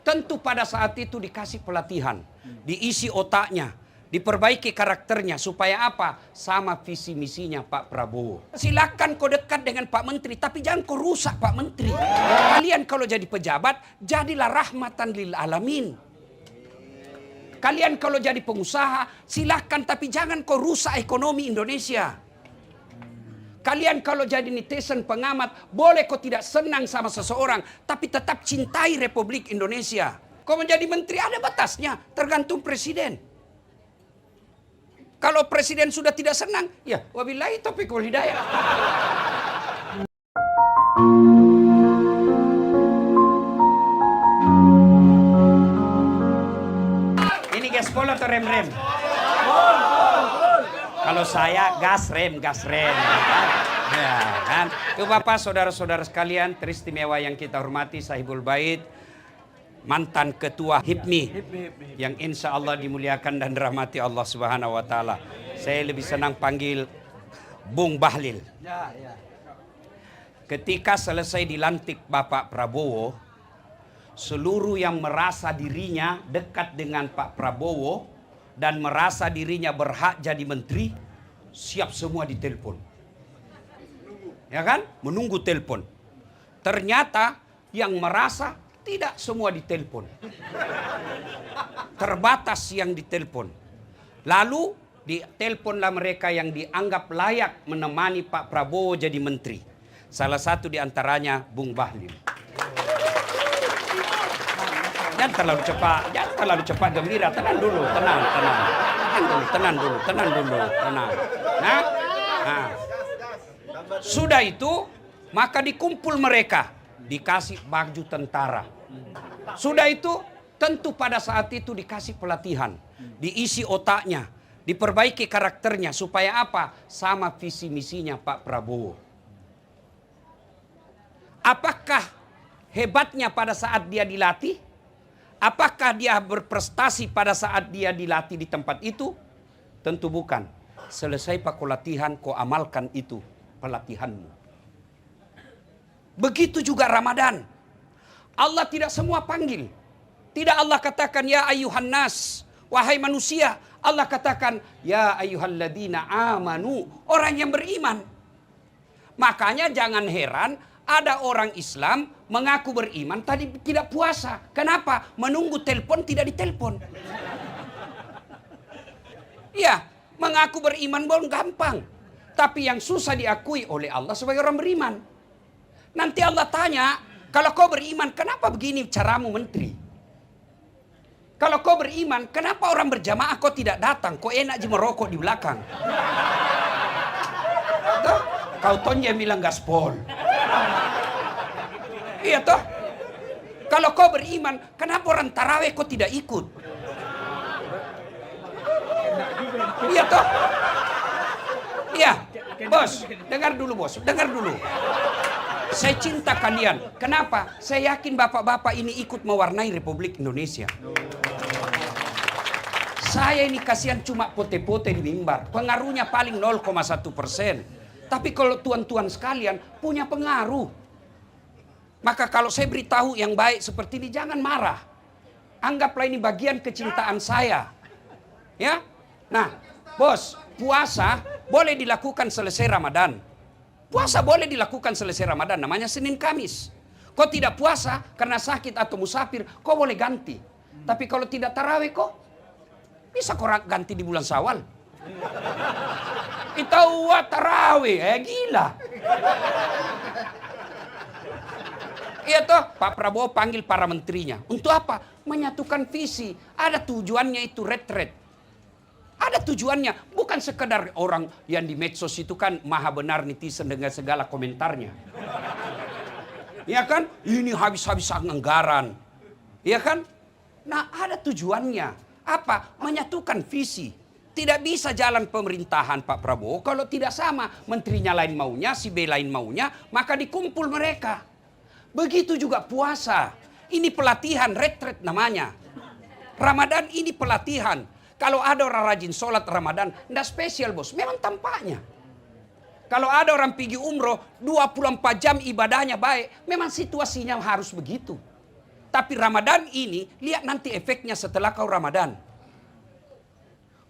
Tentu pada saat itu dikasih pelatihan, diisi otaknya, diperbaiki karakternya supaya apa? Sama visi misinya Pak Prabowo. Silakan kau dekat dengan Pak Menteri, tapi jangan kau rusak Pak Menteri. Kalian kalau jadi pejabat, jadilah rahmatan lil alamin. Kalian kalau jadi pengusaha, silakan tapi jangan kau rusak ekonomi Indonesia. Kalian kalau jadi netizen pengamat, boleh kau tidak senang sama seseorang, tapi tetap cintai Republik Indonesia. Kau menjadi menteri ada batasnya, tergantung presiden. Kalau presiden sudah tidak senang, ya wabillahi taufiq wal hidayah. Ini gaspol atau rem-rem? Kalau saya gas rem. Ya, kan? Itu Bapak, saudara-saudara sekalian, teristimewa yang kita hormati, Sahibul Bait, mantan ketua HIPMI, yang insya Allah dimuliakan dan dirahmati Allah Subhanahu Wa Taala. Saya lebih senang panggil Bung Bahlil. Ketika selesai dilantik Bapak Prabowo, seluruh yang merasa dirinya dekat dengan Pak Prabowo dan merasa dirinya berhak jadi menteri, siap semua ditelepon. Ya kan? Menunggu telepon. Ternyata yang merasa tidak semua ditelepon. Terbatas yang ditelepon. Lalu diteleponlah mereka yang dianggap layak menemani Pak Prabowo jadi menteri. Salah satu di antaranya Bung Bahlil. Jangan terlalu cepat gembira. Tenang dulu. Nah. Sudah itu, maka dikumpul mereka, dikasih baju tentara. Sudah itu, tentu pada saat itu dikasih pelatihan, diisi otaknya, diperbaiki karakternya supaya apa? Sama visi misinya Pak Prabowo. Apakah hebatnya pada saat dia dilatih? Apakah dia berprestasi pada saat dia dilatih di tempat itu? Tentu bukan. Selesai Pak latihan, kau amalkan itu pelatihanmu. Begitu juga Ramadan. Allah tidak semua panggil. Tidak Allah katakan ya ayuhan nas, wahai manusia. Allah katakan ya ayyuhalladzina amanu, orang yang beriman. Makanya jangan heran ada orang Islam mengaku beriman tadi tidak puasa. Kenapa? Menunggu telepon tidak ditelepon. Iya, mengaku beriman belum gampang. Tapi yang susah diakui oleh Allah sebagai orang beriman. Nanti Allah tanya, kalau kau beriman, kenapa begini caramu menteri? Kalau kau beriman, kenapa orang berjamaah kau tidak datang? Kau enak aja merokok di belakang. Tuh, kau tonje bilang gaspol. Iya toh? Kalau kau beriman, kenapa orang taraweh kau tidak ikut? Iya toh? Iya, bos, dengar dulu bos, dengar dulu. Saya cinta kalian. Kenapa? Saya yakin bapak-bapak ini ikut mewarnai Republik Indonesia. Saya ini kasihan cuma pote-pote di mimbar. Pengaruhnya paling 0,1%. Tapi kalau tuan-tuan sekalian punya pengaruh. Maka kalau saya beritahu yang baik seperti ini, jangan marah. Anggaplah ini bagian kecintaan saya. Ya? Nah, bos, puasa boleh dilakukan selesai Ramadan. Puasa boleh dilakukan selesai Ramadan, namanya Senin Kamis. Kau tidak puasa karena sakit atau musafir, kau boleh ganti. Tapi kalau tidak tarawih kok, bisa kau ganti di bulan Syawal. Kita buat tarawih, gila. Iya toh, Pak Prabowo panggil para menterinya. Untuk apa? Menyatukan visi. Ada tujuannya itu retret. Ada tujuannya, bukan sekedar orang yang di medsos itu kan maha benar netizen dengan segala komentarnya. Ya kan? Ini habis-habisan anggaran. Ya kan? Nah, ada tujuannya. Apa? Menyatukan visi. Tidak bisa jalan pemerintahan Pak Prabowo kalau tidak sama. Menterinya lain maunya, si B lain maunya, maka dikumpul mereka. Begitu juga puasa. Ini pelatihan, retret namanya. Ramadan ini pelatihan. Kalau ada orang rajin sholat Ramadan, tidak spesial bos, memang tampaknya. Kalau ada orang pergi umroh, 24 jam ibadahnya baik, memang situasinya harus begitu. Tapi Ramadan ini, lihat nanti efeknya setelah kau Ramadan.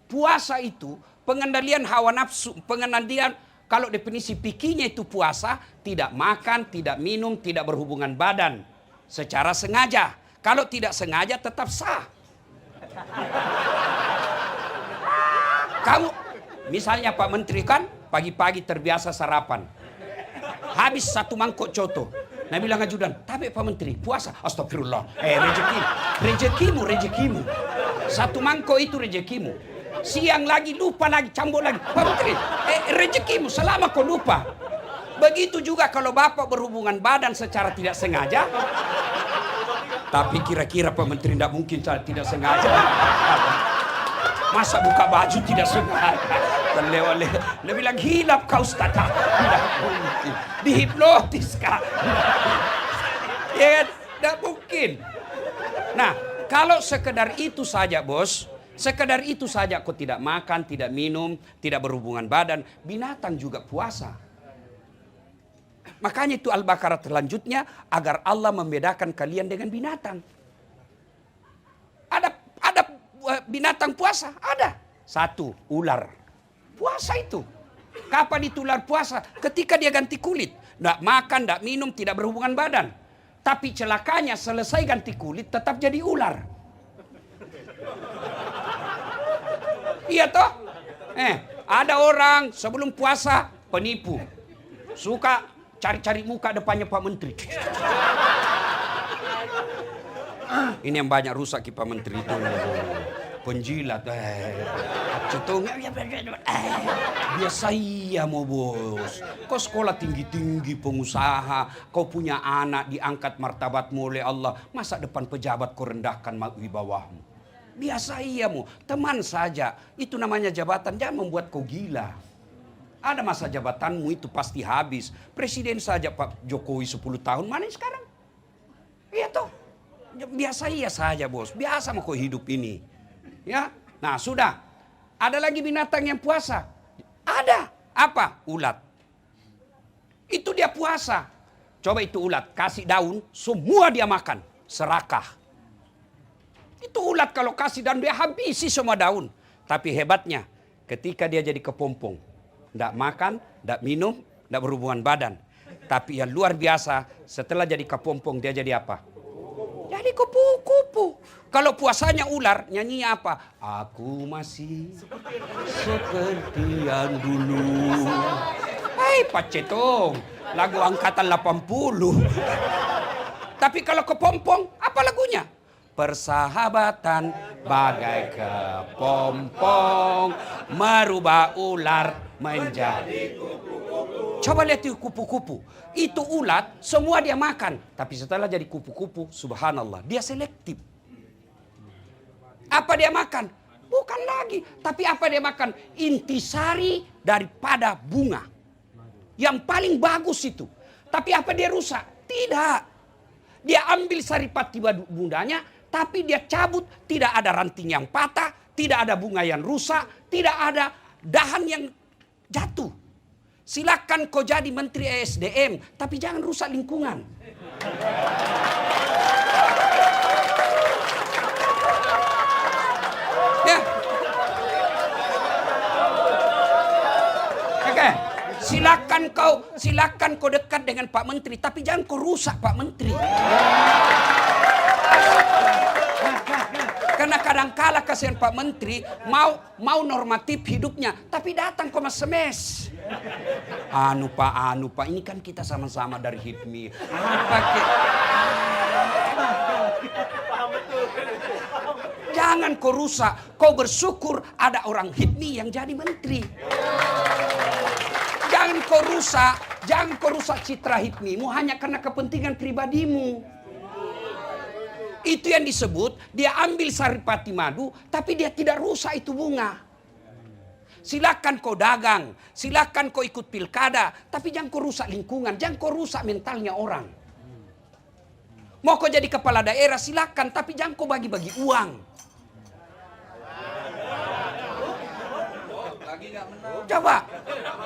Puasa itu pengendalian hawa nafsu, pengendalian, kalau definisi fikihnya itu puasa, tidak makan, tidak minum, tidak berhubungan badan secara sengaja. Kalau tidak sengaja tetap sah. Kamu, misalnya Pak Menteri kan pagi-pagi terbiasa sarapan. Habis 1 mangkok coto. Nah bilang ajudan, tapi Pak Menteri puasa. Astagfirullah. Rezekimu. 1 mangkok itu rezekimu. Siang lagi lupa lagi, cambuk lagi. Pak Menteri, rezekimu selama kau lupa. Begitu juga kalau Bapak berhubungan badan secara tidak sengaja. Tapi kira-kira Pak Menteri tidak mungkin tidak sengaja. Masa buka baju tidak sengaja. Dia bilang hilap kau Ustaz. Tidak mungkin. Dihipnotis kah? Ya, tidak mungkin. Nah, kalau sekedar itu saja bos. Sekedar itu saja kau tidak makan, tidak minum, tidak berhubungan badan. Binatang juga puasa. Makanya itu Al-Baqarah selanjutnya agar Allah membedakan kalian dengan binatang. Ada binatang puasa? Ada. 1, ular. Puasa itu. Kapan itu ular puasa? Ketika dia ganti kulit. Tidak makan, tidak minum, tidak berhubungan badan. Tapi celakanya selesai ganti kulit tetap jadi ular. Iya toh? Ada orang sebelum puasa penipu. Suka cari-cari muka depannya Pak Menteri. Ini yang banyak rusak Pak Menteri itu. Penjilat. Biasa iya mau bos. Kau sekolah tinggi-tinggi pengusaha. Kau punya anak diangkat martabatmu oleh Allah. Masa depan pejabat kau rendahkan wibawahmu. Biasa iya mu, teman saja. Itu namanya jabatan, jangan membuat kau gila. Ada masa jabatanmu itu pasti habis. Presiden saja Pak Jokowi 10 tahun, mana sekarang? Iya toh. Biasa iya saja bos, biasa mau kau hidup ini. Ya, nah sudah. Ada lagi binatang yang puasa? Ada. Apa? Ulat. Itu dia puasa. Coba itu ulat, kasih daun, semua dia makan. Serakah. Itu ulat kalau kasih daun dia habisi semua daun. Tapi hebatnya ketika dia jadi kepompong. Tidak makan, tidak minum, tidak berhubungan badan. Tapi yang luar biasa setelah jadi kepompong dia jadi apa? Jadi kupu-kupu. Kalau puasanya ular nyanyinya apa? Aku masih seperti yang dulu. Hai Pak Cetong, lagu angkatan 80. Tapi kalau kepompong apa lagunya? Persahabatan bagai kepompong merubah ular menjadi kupu-kupu. Coba lihat itu kupu-kupu. Itu ulat semua dia makan. Tapi setelah jadi kupu-kupu, subhanallah, dia selektif. Apa dia makan? Bukan lagi. Tapi apa dia makan? Intisari daripada bunga. Yang paling bagus itu. Tapi apa dia rusak? Tidak. Dia ambil saripati bundanya, tapi dia cabut, tidak ada ranting yang patah, tidak ada bunga yang rusak, tidak ada dahan yang jatuh. Silakan kau jadi Menteri ESDM, tapi jangan rusak lingkungan. Ya. Oke. Silakan kau dekat dengan Pak Menteri, tapi jangan kau rusak Pak Menteri. Karena kadangkala kasihan Pak Menteri mau normatif hidupnya, tapi datang kau SMS. Anu Pak, ini kan kita sama-sama dari HIPMI. Jangan kau rusak, kau bersyukur ada orang HIPMI yang jadi menteri. Jangan kau rusak citra HIPMImu hanya karena kepentingan pribadimu. Itu yang disebut dia ambil saripati madu, tapi dia tidak rusak itu bunga. Silakan kau dagang, silakan kau ikut pilkada, tapi jangan kau rusak lingkungan, jangan kau rusak mentalnya orang. Mau kau jadi kepala daerah silakan, tapi jangan kau bagi-bagi uang. Coba,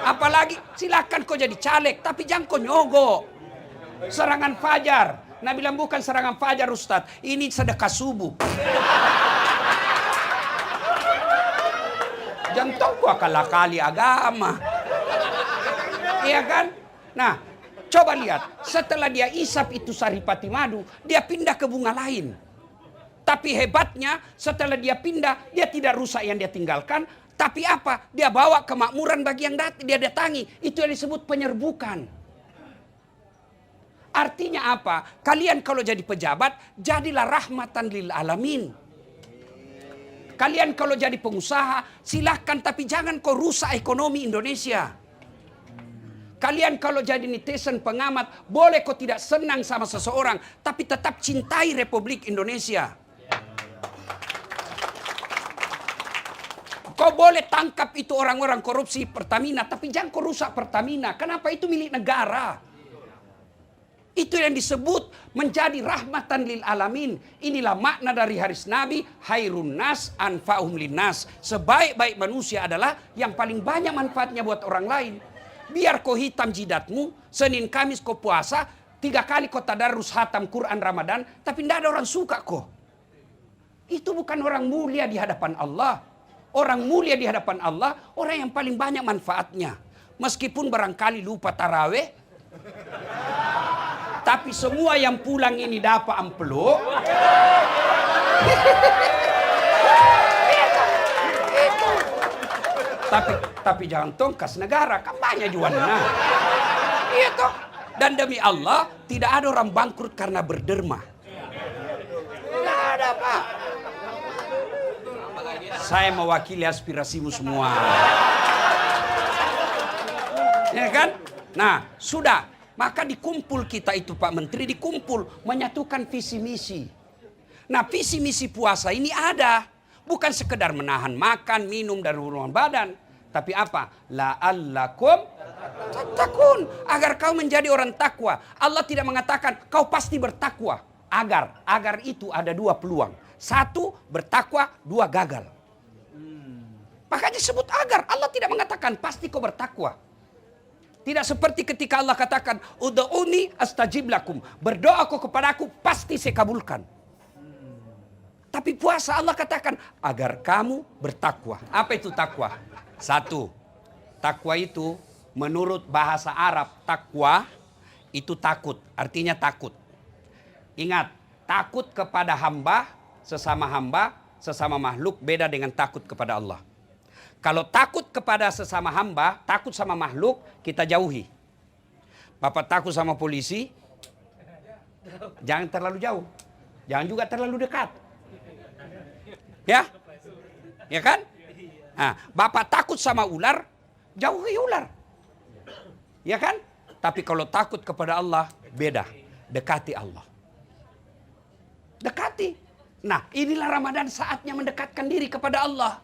apalagi silakan kau jadi caleg, tapi jangan kau nyogok. Serangan fajar, Nabi bilang bukan serangan fajar Ustaz, ini sedekah subuh. Jantung gua kalah-kali agama. Iya kan? Nah, coba lihat. Setelah dia isap itu saripati madu, dia pindah ke bunga lain. Tapi hebatnya setelah dia pindah, dia tidak rusak yang dia tinggalkan. Tapi apa? Dia bawa kemakmuran bagi yang dia datangi. Itu yang disebut penyerbukan. Artinya apa? Kalian kalau jadi pejabat, jadilah rahmatan lil alamin. Kalian kalau jadi pengusaha, silahkan tapi jangan kau rusak ekonomi Indonesia. Kalian kalau jadi netizen pengamat, boleh kau tidak senang sama seseorang, tapi tetap cintai Republik Indonesia. Kau boleh tangkap itu orang-orang korupsi Pertamina, tapi jangan kau rusak Pertamina. Kenapa? Itu milik negara. Itu yang disebut menjadi rahmatan lil alamin. Inilah makna dari hadis Nabi, hairun nas anfa'uhum linnas. Sebaik-baik manusia adalah yang paling banyak manfaatnya buat orang lain. Biar kau hitam jidatmu, Senin Kamis kau puasa, 3 kali kau tadarus hatam Quran Ramadan, tapi tidak ada orang suka kau. Itu bukan orang mulia di hadapan Allah. Orang mulia di hadapan Allah, orang yang paling banyak manfaatnya. Meskipun barangkali lupa taraweh, tapi semua yang pulang ini dapat amplop. Tapi jangan tongkas negara, kan banyak jualnya. Iya toh. Dan demi Allah, tidak ada orang bangkrut karena berderma. Tidak ada, Pak. Saya mewakili aspirasimu semua. Ya kan? Nah, sudah. Maka dikumpul kita itu Pak Menteri, dikumpul menyatukan visi misi. Nah, visi misi puasa ini ada. Bukan sekedar menahan makan, minum dari ruangan badan. Tapi apa? La'allakum tattaqun. Agar kau menjadi orang takwa. Allah tidak mengatakan kau pasti bertakwa. Agar itu ada 2 peluang. 1 bertakwa, 2 gagal. Makanya disebut agar. Allah tidak mengatakan pasti kau bertakwa. Tidak seperti ketika Allah katakan, ud'uni astajib lakum. Berdoa kau kepadaku, pasti saya kabulkan. Tapi puasa Allah katakan, agar kamu bertakwa. Apa itu takwa? 1. Takwa itu menurut bahasa Arab, takwa itu takut. Artinya takut. Ingat, takut kepada hamba, sesama makhluk beda dengan takut kepada Allah. Kalau takut kepada sesama hamba, takut sama makhluk, kita jauhi. Bapak takut sama polisi, jangan terlalu jauh. Jangan juga terlalu dekat. Ya? Ya kan? Nah, Bapak takut sama ular, jauhi ular. Ya kan? Tapi kalau takut kepada Allah, beda. Dekati Allah. Dekati. Nah, inilah Ramadan saatnya mendekatkan diri kepada Allah.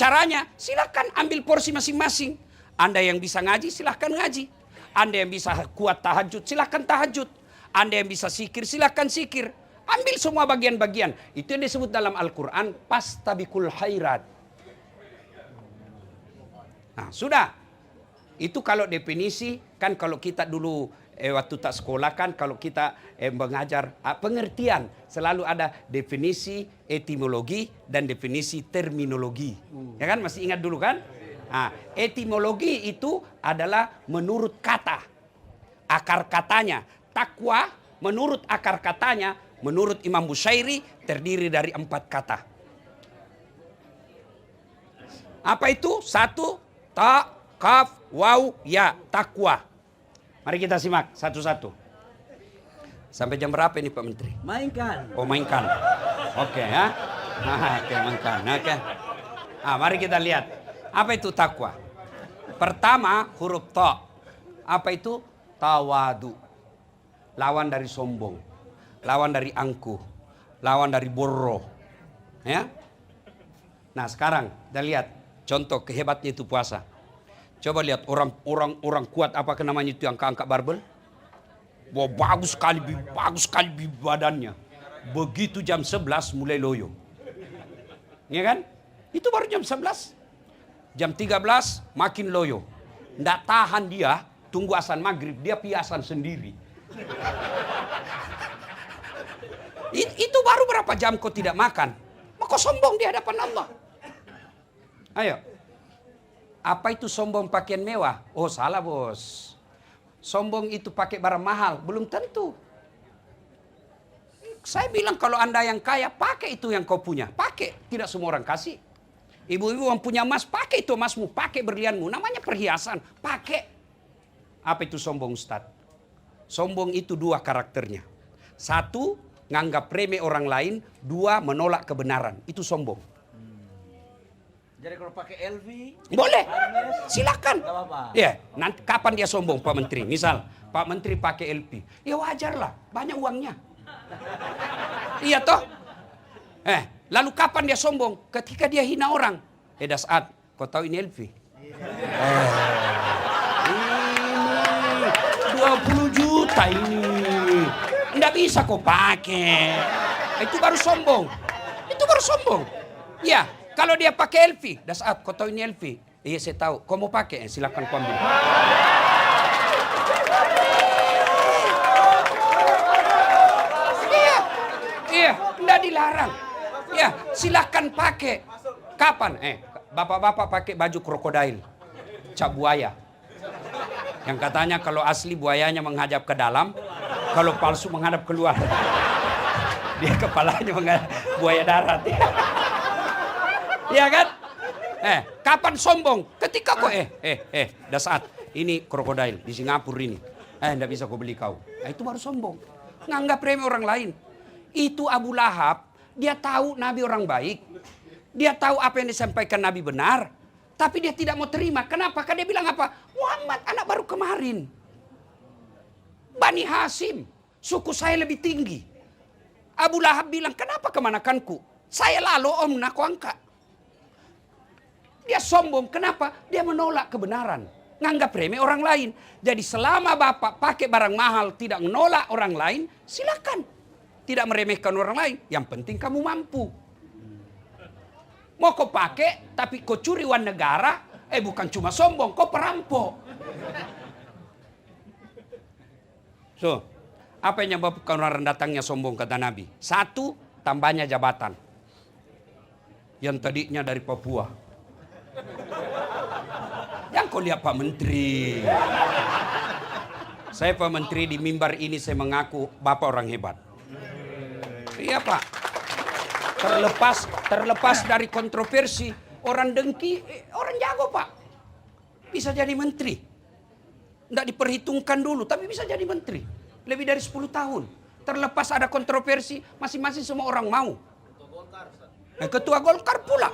Caranya, silakan ambil porsi masing-masing. Anda yang bisa ngaji, silakan ngaji. Anda yang bisa kuat tahajud, silakan tahajud. Anda yang bisa zikir, silakan zikir. Ambil semua bagian-bagian. Itu yang disebut dalam Al-Quran, pastabikul khairat. Nah, sudah. Itu kalau definisi, kan kalau kita dulu waktu tak sekolah kan, kalau kita mengajar pengertian, selalu ada definisi etimologi dan definisi terminologi. Ya kan, masih ingat dulu kan? Nah, etimologi itu adalah menurut kata, akar katanya. Takwa menurut akar katanya, menurut Imam Bushairi terdiri dari 4 kata. Apa itu? 1, ta, kaf, waw, ya, takwa. Mari kita simak satu-satu. Sampai jam berapa ini Pak Menteri? Mainkan. Oh, mainkan. Oke ya. Oke, mainkan. Oke. Mari kita lihat. Apa itu takwa? Pertama, huruf ta. Apa itu? Tawadu. Lawan dari sombong. Lawan dari angkuh. Lawan dari borro. Ya. Nah, sekarang kita lihat contoh kehebatnya itu puasa. Coba lihat orang kuat apa namanya itu yang angkat barbel. Wah, bagus sekali badannya. Begitu jam 11 mulai loyo. Ya kan? Itu baru jam 11. Jam 13 makin loyo. Nggak tahan dia, tunggu azan maghrib, dia piasan sendiri. Itu baru berapa jam kau tidak makan. Maka sombong di hadapan Allah. Ayo. Apa itu sombong pakaian mewah? Oh salah bos. Sombong itu pakai barang mahal. Belum tentu. Saya bilang kalau Anda yang kaya, pakai itu yang kau punya. Pakai. Tidak semua orang kasih. Ibu-ibu yang punya emas, pakai itu emasmu. Pakai berlianmu. Namanya perhiasan. Pakai. Apa itu sombong Ustaz? Sombong itu dua karakternya. Satu, nganggap remeh orang lain. Dua, menolak kebenaran. Itu sombong. Jadi kalau pakai LV boleh, silakan. Gak apa-apa. Ya, nanti kapan dia sombong Pak Menteri? Misal Pak Menteri pakai LV, ya wajar lah, banyak uangnya. Iya toh? Lalu kapan dia sombong? Ketika dia hina orang. Dasat, kau tahu ini LV? Ini 20 juta ini. Nggak bisa kau pakai. Itu baru sombong. Itu baru sombong. Ya. Kalau dia pakai LV, Dasat, kau tahu ini LV? Iya saya tahu. Kau mau pakai? Silakan kau ambil. Iya, enggak dilarang. Ya, silakan pakai. Kapan? Bapak-bapak pakai baju krokodil, cap buaya. Yang katanya kalau asli buayanya menghadap ke dalam, kalau palsu menghadap keluar. Dia kepalanya menghadap buaya darat. Iya kan? Kapan sombong? Ketika kau Dasat, ini krokodil di Singapura ini. Enggak bisa kau beli kau. Itu baru sombong. Nganggap remeh orang lain. Itu Abu Lahab, dia tahu Nabi orang baik. Dia tahu apa yang disampaikan Nabi benar. Tapi dia tidak mau terima. Kenapa? Karena dia bilang apa? Muhammad anak baru kemarin. Bani Hasim, suku saya lebih tinggi. Abu Lahab bilang, kenapa kemanakanku? Saya lalu om nak angkat. Dia sombong. Kenapa? Dia menolak kebenaran. Nganggap remeh orang lain. Jadi selama bapak pakai barang mahal, tidak menolak orang lain, silakan. Tidak meremehkan orang lain. Yang penting kamu mampu. Mau kau pakai, tapi kau curi uang negara, bukan cuma sombong, kau perampok. So, apa yang menyebabkan orang datangnya sombong kata Nabi? Satu, tambahnya jabatan. Yang tadinya dari Papua. Yang kau lihat Pak Menteri. Saya Pak Menteri di mimbar ini saya mengaku Bapak orang hebat. Iya Pak. Terlepas dari kontroversi, orang dengki, orang jago Pak. Bisa jadi menteri. Nggak diperhitungkan dulu, tapi bisa jadi menteri. Lebih dari 10 tahun. Terlepas ada kontroversi, masing-masing semua orang mau. Ketua Golkar pula.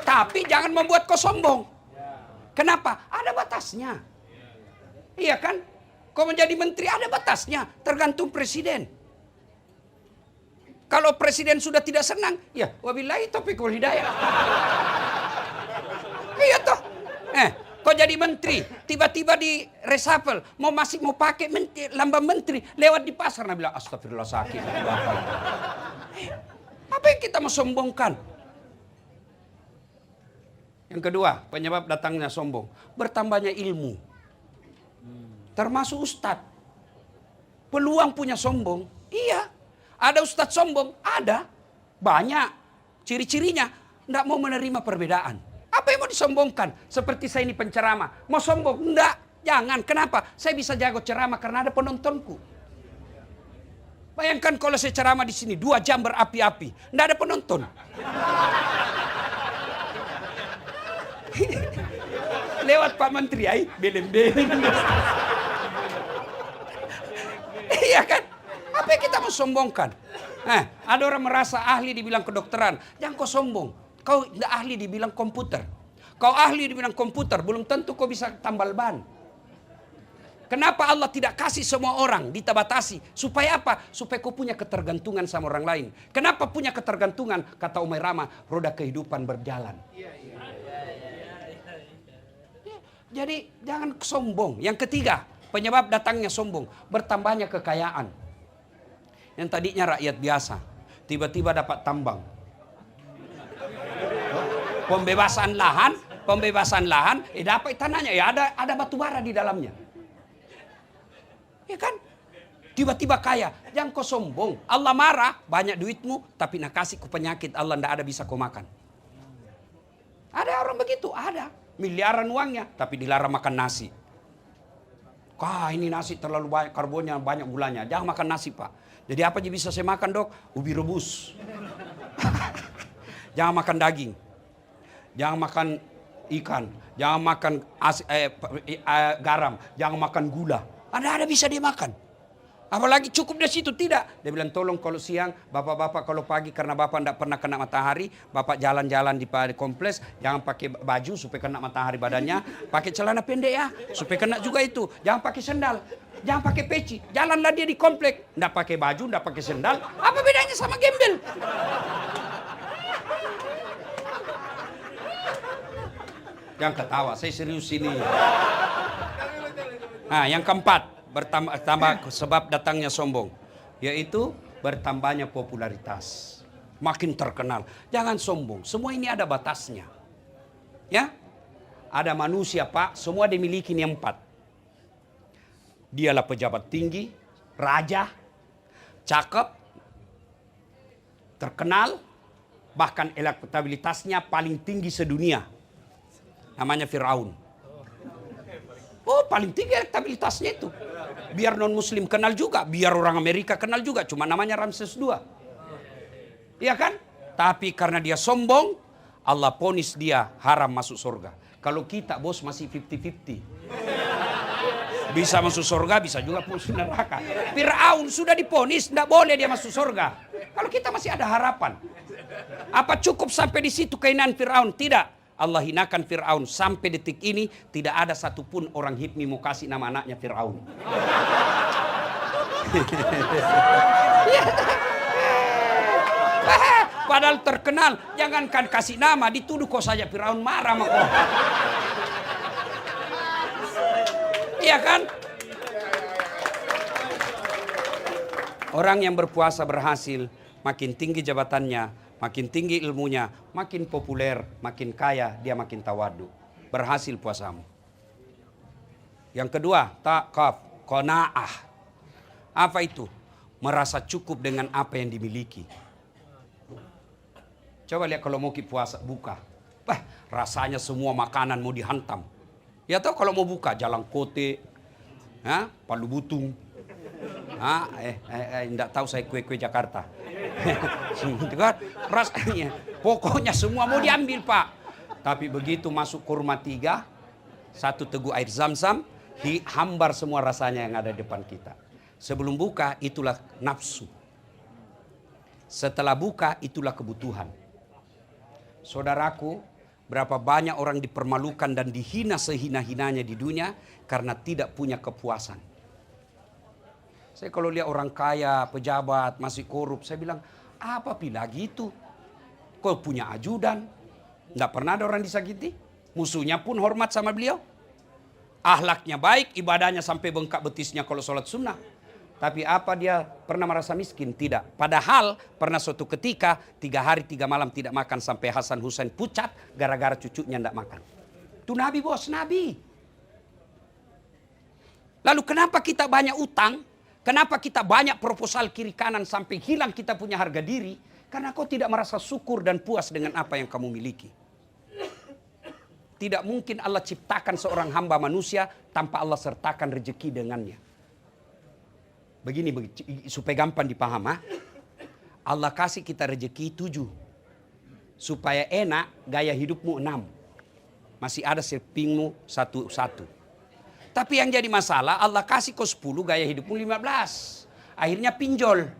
Tapi jangan membuat kau sombong. Kenapa? Ada batasnya. Iya kan? Kau menjadi menteri ada batasnya. Tergantung presiden. Kalau presiden sudah tidak senang, ya wabillahi taufiq wal hidayah. Iya toh. Kau jadi menteri, tiba-tiba di reshuffle, masih mau pakai lambang menteri, lewat di pasar, Nabi bilang astagfirullah sakit. Apa yang kita mau sombongkan? Yang kedua, penyebab datangnya sombong, bertambahnya ilmu. Termasuk ustadz. Peluang punya sombong, iya. Ada ustadz sombong, ada. Banyak. Ciri-cirinya, tidak mau menerima perbedaan. Apa yang mau disombongkan? Seperti saya ini penceramah. Mau sombong? Enggak. Jangan. Kenapa? Saya bisa jago ceramah karena ada penontonku. Bayangkan kalau saya ceramah di sini 2 jam berapi-api. Enggak ada penonton. Lewat Pak Menteri, belem-belem. Iya kan? Apa yang kita mau sombongkan? Ada orang merasa ahli dibilang kedokteran. Jangan kau sombong. Kau tidak ahli dibilang komputer. Kau ahli dibilang komputer, belum tentu kau bisa tambal ban. Kenapa Allah tidak kasih semua orang ditabatasi? Supaya apa? Supaya kau punya ketergantungan sama orang lain. Kenapa punya ketergantungan? Kata Umar Rama, roda kehidupan berjalan. Jadi jangan sombong. Yang ketiga, penyebab datangnya sombong, bertambahnya kekayaan. Yang tadinya rakyat biasa, tiba-tiba dapat tambang. Pembebasan lahan, pembebasan lahan, dapat tanahnya, ya ada batu bara di dalamnya. Ya kan? Tiba-tiba kaya, jangan kau sombong. Allah marah, banyak duitmu, tapi nak kasih ku penyakit, Allah ndak ada bisa kau makan. Ada orang begitu, ada. Miliaran uangnya, tapi dilarang makan nasi. Ini nasi terlalu banyak karbonnya, banyak gulanya. Jangan makan nasi, Pak. Jadi apa aja bisa saya makan, Dok? Ubi rebus. Jangan makan daging. Jangan makan ikan. Jangan makan garam. Jangan makan gula. Ada bisa dia makan. Apalagi cukup dari situ, tidak. Dia bilang, tolong kalau siang, bapak-bapak kalau pagi karena bapak tidak pernah kena matahari, bapak jalan-jalan di kompleks, jangan pakai baju supaya kena matahari badannya, pakai celana pendek ya, supaya kena juga itu. Jangan pakai sendal, jangan pakai peci, jalanlah dia di kompleks, tidak pakai baju, tidak pakai sendal. Apa bedanya sama gembel? Jangan ketawa, saya serius ini. Nah, yang keempat. Bertambah sebab datangnya sombong, yaitu bertambahnya popularitas, makin terkenal. Jangan sombong, semua ini ada batasnya. Ya, ada manusia, Pak, semua dimiliki yang 4. Dialah pejabat tinggi, raja, cakep, terkenal, bahkan elektabilitasnya paling tinggi sedunia. Namanya Firaun. Oh, paling tinggi elektabilitasnya itu. Biar non-muslim kenal juga, biar orang Amerika kenal juga, cuma namanya Ramses II. Iya kan? Tapi karena dia sombong, Allah ponis dia haram masuk surga. Kalau kita, bos, masih 50-50. Bisa masuk surga, bisa juga masuk neraka. Firaun sudah diponis, tidak boleh dia masuk surga. Kalau kita masih ada harapan. Apa cukup sampai di situ keinginan Firaun? Tidak. Allah hinakan Fir'aun. Sampai detik ini tidak ada satupun orang HIPMI mau kasih nama anaknya Fir'aun. Padahal terkenal. Jangankan kasih nama, dituduh kok saja Fir'aun marah sama kau. Iya kan? Orang yang berpuasa berhasil, makin tinggi jabatannya, makin tinggi ilmunya, makin populer, makin kaya, dia makin tawadu. Berhasil puasamu. Yang kedua, taqaf, qanaah. Apa itu? Merasa cukup dengan apa yang dimiliki. Coba lihat kalau mau puasa, buka. Rasanya semua makanan mau dihantam. Ya tahu kalau mau buka, jalan kote, palu butung. Enggak tahu saya kue-kue Jakarta. Rasanya pokoknya semua mau diambil, Pak. Tapi begitu masuk kurma 3, 1 teguk air zam-zam, dihambar semua rasanya yang ada di depan kita. Sebelum buka itulah nafsu. Setelah buka itulah kebutuhan. Saudaraku, berapa banyak orang dipermalukan dan dihina sehina-hinanya di dunia karena tidak punya kepuasan. Saya kalau lihat orang kaya, pejabat, masih korup, saya bilang, apa pila gitu? Kau punya ajudan, nggak pernah ada orang disakiti. Musuhnya pun hormat sama beliau. Ahlaknya baik, ibadahnya sampai bengkak betisnya kalau sholat sunnah. Tapi apa dia pernah merasa miskin? Tidak. Padahal pernah suatu ketika 3 hari 3 malam tidak makan sampai Hasan Husain pucat gara-gara cucunya tidak makan. Itu Nabi, bos, Nabi. Lalu kenapa kita banyak utang? Kenapa kita banyak proposal kiri kanan sampai hilang kita punya harga diri? Karena kau tidak merasa syukur dan puas dengan apa yang kamu miliki. Tidak mungkin Allah ciptakan seorang hamba manusia tanpa Allah sertakan rezeki dengannya. Begini supaya gampang dipaham. Allah kasih kita rezeki 7. Supaya enak gaya hidupmu 6. Masih ada sepingmu 1. Tapi yang jadi masalah, Allah kasih kau 10, gaya hidupmu 15. Akhirnya pinjol.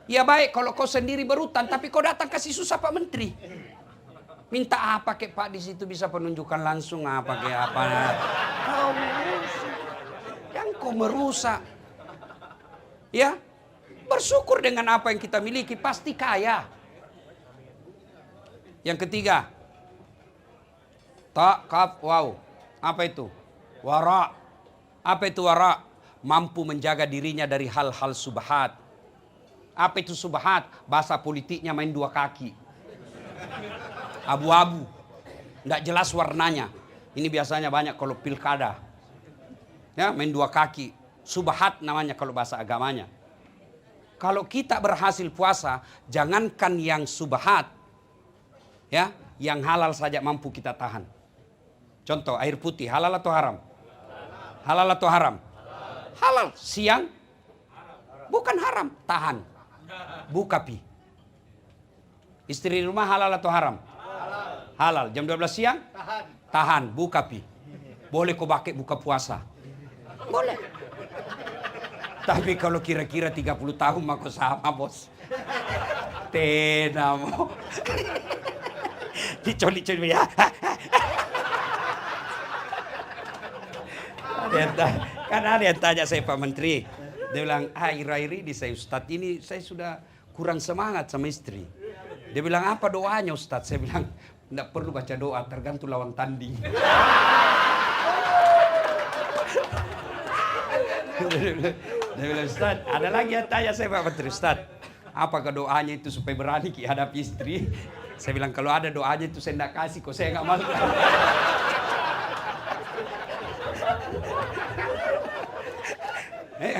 Ya baik kalau kau sendiri berutang, tapi kau datang kasih susah Pak Menteri. Minta apa kek Pak, di situ bisa penunjukan langsung apa kek apa. Dan kau merusak. Ya, bersyukur dengan apa yang kita miliki, pasti kaya. Yang ketiga, taqaf, wow. Apa itu? Wara. Apa itu wara? Mampu menjaga dirinya dari hal-hal subhat. Apa itu subhat? Bahasa politiknya main 2 kaki. Abu-abu. Nggak jelas warnanya. Ini biasanya banyak kalau pilkada. Ya, main dua kaki. Subahat namanya kalau bahasa agamanya. Kalau kita berhasil puasa, jangankan yang subahat, ya, yang halal saja mampu kita tahan. Contoh, air putih, halal atau haram? Halal atau haram? Halal. Siang? Bukan haram, tahan. Buka pi. Istri di rumah halal atau haram? Halal. Jam 12 siang? Tahan. Buka pi. Boleh kau pakai buka puasa. Boleh. Tapi kalau kira-kira 30 tahun maka sama bos. Tenamo. Dicoli-coli ya. Kan ada yang tanya saya Pak Menteri. Dia bilang, akhir-akhir ini saya Ustadz ini saya sudah kurang semangat sama istri. Dia bilang, apa doanya Ustadz? Saya bilang, tidak perlu baca doa, tergantung lawan tanding. Dia bilang, Ustadz, ada lagi yang tanya saya Pak Menteri, Ustadz, apakah doanya itu supaya berani hadapi istri? Saya bilang, kalau ada doanya itu saya tidak kasih, kok saya nggak malu.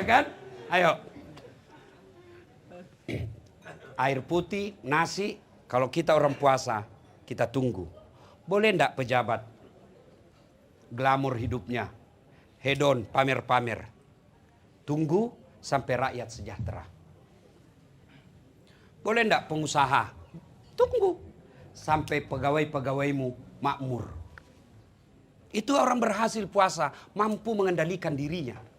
Kan? Ayo. Air putih, nasi, kalau kita orang puasa, kita tunggu. Boleh enggak pejabat? Glamor hidupnya. Hedon, pamer-pamer. Tunggu sampai rakyat sejahtera. Boleh enggak pengusaha? Tunggu sampai pegawai-pegawaimu makmur. Itu orang berhasil puasa, mampu mengendalikan dirinya.